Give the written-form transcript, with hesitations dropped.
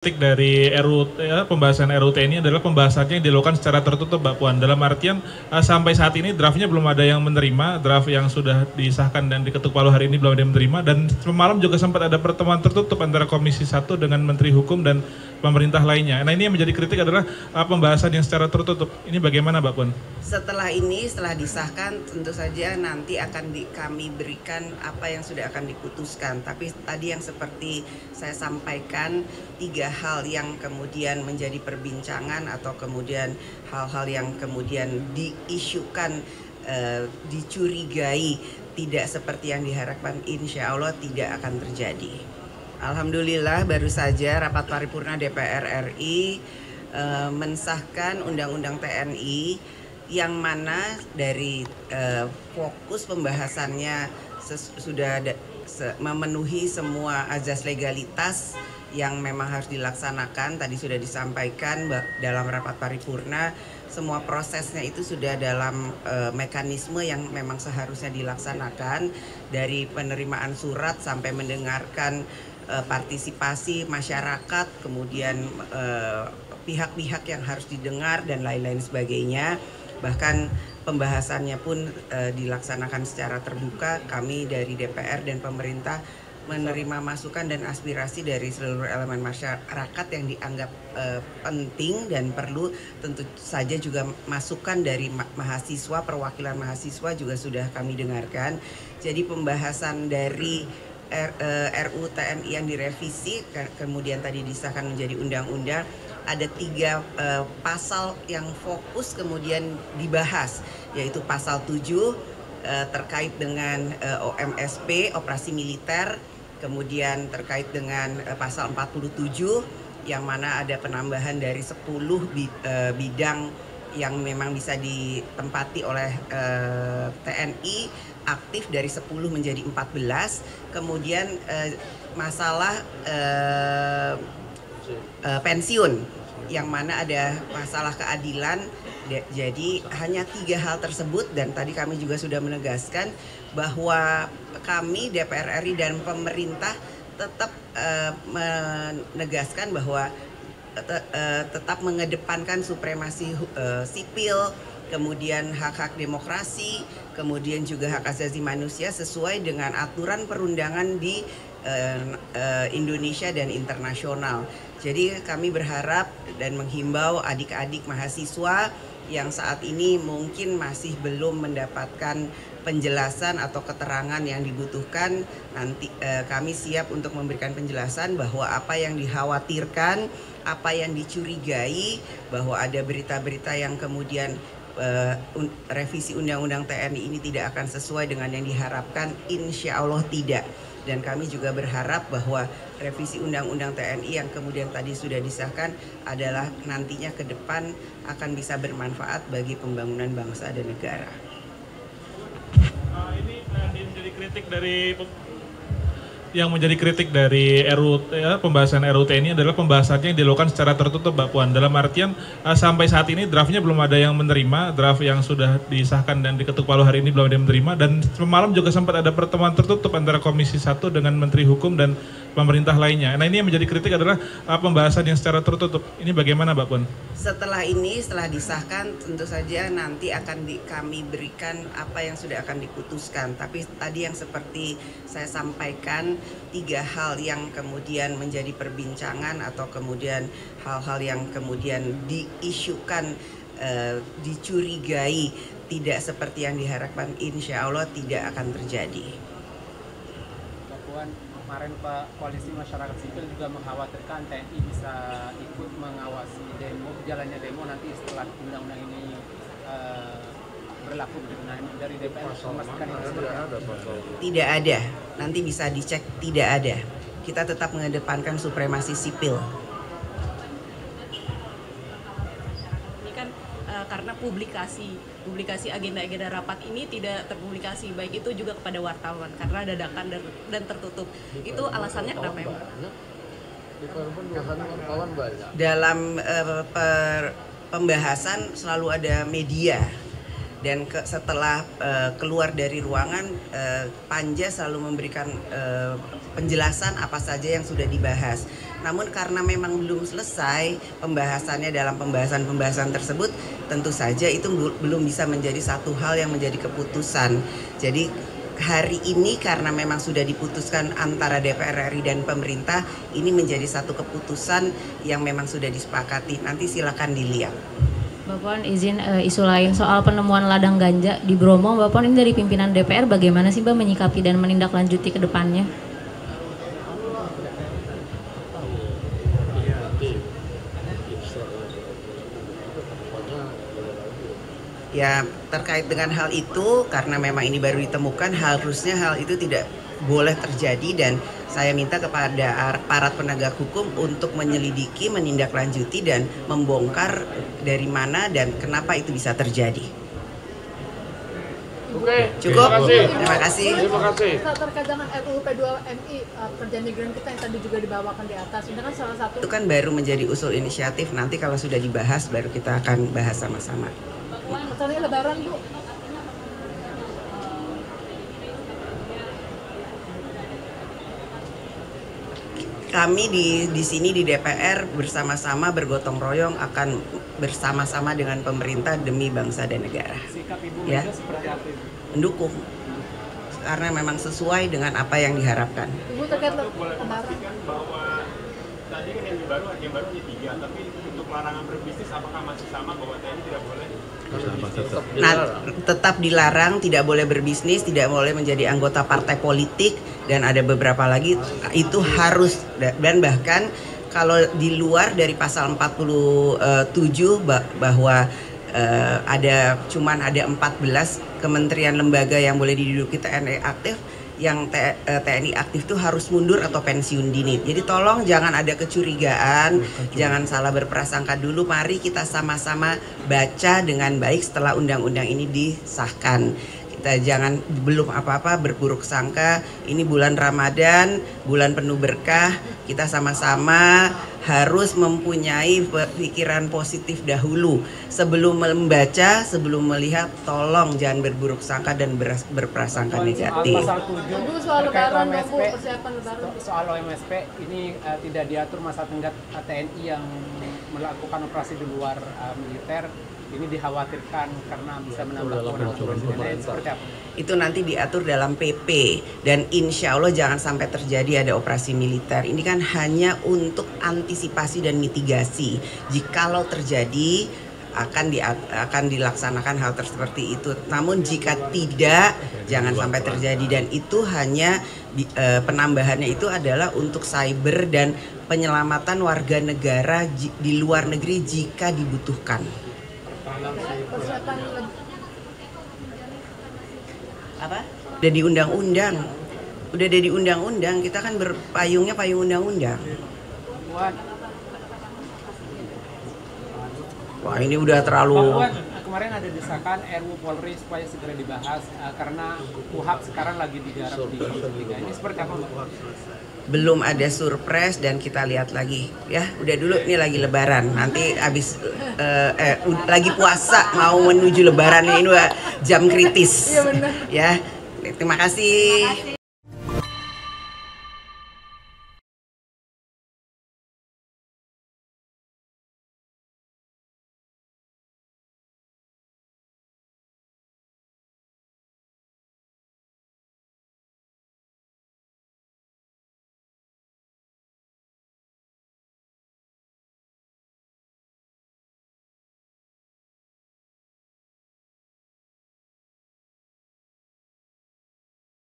Kritik dari pembahasan RUT ini adalah pembahasannya yang dilakukan secara tertutup, Mbak Puan. Dalam artian sampai saat ini draftnya belum ada yang menerima, draft yang sudah disahkan dan diketuk palu hari ini belum ada yang menerima, dan semalam juga sempat ada pertemuan tertutup antara Komisi 1 dengan Menteri Hukum dan pemerintah lainnya. Nah, ini yang menjadi kritik adalah pembahasan yang secara tertutup. Ini bagaimana, Mbak Puan? Setelah disahkan, tentu saja nanti akan kami berikan apa yang sudah akan diputuskan. Tapi tadi yang seperti saya sampaikan, 3 hal yang kemudian menjadi perbincangan atau kemudian hal-hal yang kemudian diisukan, dicurigai tidak seperti yang diharapkan, insya Allah tidak akan terjadi. Alhamdulillah baru saja rapat paripurna DPR RI mensahkan Undang-Undang TNI yang mana dari fokus pembahasannya sudah memenuhi semua azas legalitas yang memang harus dilaksanakan. Tadi sudah disampaikan dalam rapat paripurna, semua prosesnya itu sudah dalam mekanisme yang memang seharusnya dilaksanakan, dari penerimaan surat sampai mendengarkan partisipasi masyarakat, kemudian pihak-pihak yang harus didengar dan lain-lain sebagainya. Bahkan pembahasannya pun dilaksanakan secara terbuka. Kami dari DPR dan pemerintah menerima masukan dan aspirasi dari seluruh elemen masyarakat yang dianggap penting dan perlu. Tentu saja juga masukan dari mahasiswa, perwakilan mahasiswa juga sudah kami dengarkan. Jadi pembahasan dari RUU TNI yang direvisi kemudian tadi disahkan menjadi undang-undang, ada 3 pasal yang fokus kemudian dibahas, yaitu pasal 7 terkait dengan OMSP, operasi militer, kemudian terkait dengan pasal 47 yang mana ada penambahan dari 10 bidang yang memang bisa ditempati oleh TNI aktif dari 10 menjadi 14. Kemudian masalah pensiun yang mana ada masalah keadilan. Jadi hanya 3 hal tersebut, dan tadi kami juga sudah menegaskan bahwa kami DPR RI dan pemerintah tetap menegaskan bahwa tetap mengedepankan supremasi sipil, kemudian hak-hak demokrasi, kemudian juga hak asasi manusia sesuai dengan aturan perundangan di Indonesia dan internasional. Jadi kami berharap dan menghimbau adik-adik mahasiswa yang saat ini mungkin masih belum mendapatkan penjelasan atau keterangan yang dibutuhkan, nanti kami siap untuk memberikan penjelasan bahwa apa yang dikhawatirkan, apa yang dicurigai, bahwa ada berita-berita yang kemudian revisi Undang-Undang TNI ini tidak akan sesuai dengan yang diharapkan, insya Allah tidak. Dan kami juga berharap bahwa revisi Undang-Undang TNI yang kemudian tadi sudah disahkan adalah nantinya ke depan akan bisa bermanfaat bagi pembangunan bangsa dan negara. Ini menjadi kritik dari pembahasan RUT ini adalah pembahasannya yang dilakukan secara tertutup, Mbak Puan. Dalam artian sampai saat ini draftnya belum ada yang menerima, draft yang sudah disahkan dan diketuk palu hari ini belum ada yang menerima, dan semalam juga sempat ada pertemuan tertutup antara Komisi 1 dengan Menteri Hukum dan pemerintah lainnya. Nah, ini yang menjadi kritik adalah pembahasan yang secara tertutup. Ini bagaimana, Mbak Puan? Setelah disahkan, tentu saja nanti akan kami berikan apa yang sudah akan diputuskan. Tapi tadi yang seperti saya sampaikan, 3 hal yang kemudian menjadi perbincangan atau kemudian hal-hal yang kemudian diisukan, dicurigai tidak seperti yang diharapkan, insya Allah tidak akan terjadi. Mbak Puan, kemarin Pak Koalisi Masyarakat Sipil juga mengkhawatirkan TNI bisa ikut mengawasi jalannya demo nanti setelah undang-undang ini berlaku. Nah, dari DPR memastikan tidak ada, nanti bisa dicek, tidak ada. Kita tetap mengedepankan supremasi sipil. Ini kan karena publikasi agenda-agenda rapat ini tidak terpublikasi, baik itu juga kepada wartawan karena dadakan dan tertutup. Itu alasannya kenapa ya, Mbak? Dalam pembahasan selalu ada media. Dan setelah keluar dari ruangan, Panja selalu memberikan penjelasan apa saja yang sudah dibahas. Namun karena memang belum selesai pembahasannya dalam pembahasan tersebut, tentu saja itu belum bisa menjadi satu hal yang menjadi keputusan. Jadi hari ini karena memang sudah diputuskan antara DPR RI dan pemerintah, ini menjadi satu keputusan yang memang sudah disepakati. Nanti silakan dilihat. Mbak Puan, izin isu lain soal penemuan ladang ganja di Bromo. Mbak Puan, ini dari pimpinan DPR bagaimana sih Mbak menyikapi dan menindaklanjuti ke depannya? Ya, terkait dengan hal itu, karena memang ini baru ditemukan, harusnya hal itu tidak boleh terjadi, dan saya minta kepada aparat penegak hukum untuk menyelidiki, menindaklanjuti, dan membongkar dari mana dan kenapa itu bisa terjadi. Oke, Cukup? Terima kasih. Terima kasih. Terkait dengan RUU P2MI, kerja migran kita yang tadi juga dibawakan di atas, ini kan salah satu. Itu kan baru menjadi usul inisiatif, nanti kalau sudah dibahas baru kita akan bahas sama-sama. Masalahnya Lebaran, Bu. Kami di sini di DPR bersama-sama bergotong royong akan bersama-sama dengan pemerintah demi bangsa dan negara. Sikap Ibu Ya. Mega seperti apa, Ibu? Mendukung, karena memang sesuai dengan apa yang diharapkan. Ibu terkait kemarin. Bahwa tadi kan yang baru hanya 3, tapi untuk larangan berbisnis apakah masih sama bahwa TNI tidak boleh? Nah, tetap dilarang, tidak boleh berbisnis, tidak boleh menjadi anggota partai politik, dan ada beberapa lagi itu harus, dan bahkan kalau di luar dari pasal 47 bahwa cuman ada 14 kementerian lembaga yang boleh diduduki TNI aktif, yang TNI aktif itu harus mundur atau pensiun dini. Jadi tolong jangan ada kecurigaan, jangan salah berprasangka dulu. Mari kita sama-sama baca dengan baik setelah undang-undang ini disahkan. Kita jangan belum apa-apa berburuk sangka. Ini bulan Ramadan, bulan penuh berkah. Kita sama-sama harus mempunyai pikiran positif dahulu. Sebelum membaca, sebelum melihat, tolong jangan berburuk sangka dan berprasangka negatif. Pasal 7 Ibu soal terkait Lebaran, Bu, OMSP, persiapan Lebaran. soal OMSP ini tidak diatur masa tenggat TNI yang melakukan operasi di luar militer. Ini dikhawatirkan karena bisa menambah kewenangan presiden. Seperti apa? Itu nanti diatur dalam PP, dan insya Allah jangan sampai terjadi ada operasi militer. Ini kan hanya untuk antisipasi dan mitigasi. Jikalau terjadi akan dilaksanakan hal seperti itu. Namun jika tidak, jangan sampai terjadi, dan itu hanya penambahannya itu adalah untuk cyber dan penyelamatan warga negara di luar negeri jika dibutuhkan. Persiapan Apa? Udah di undang-undang, kita kan berpayungnya payung undang-undang. Puan, Wah, ini udah terlalu. Pak Puan, kemarin ada desakan RUU Polri supaya segera dibahas karena KUHP sekarang lagi digarap di Liga. Ini seperti apa, Mbak? Belum ada surprise, dan kita lihat lagi ya. Udah dulu, ini lagi lebaran, nanti habis lagi puasa mau menuju lebaran, ini udah jam kritis. Iya benar. Ya, terima kasih.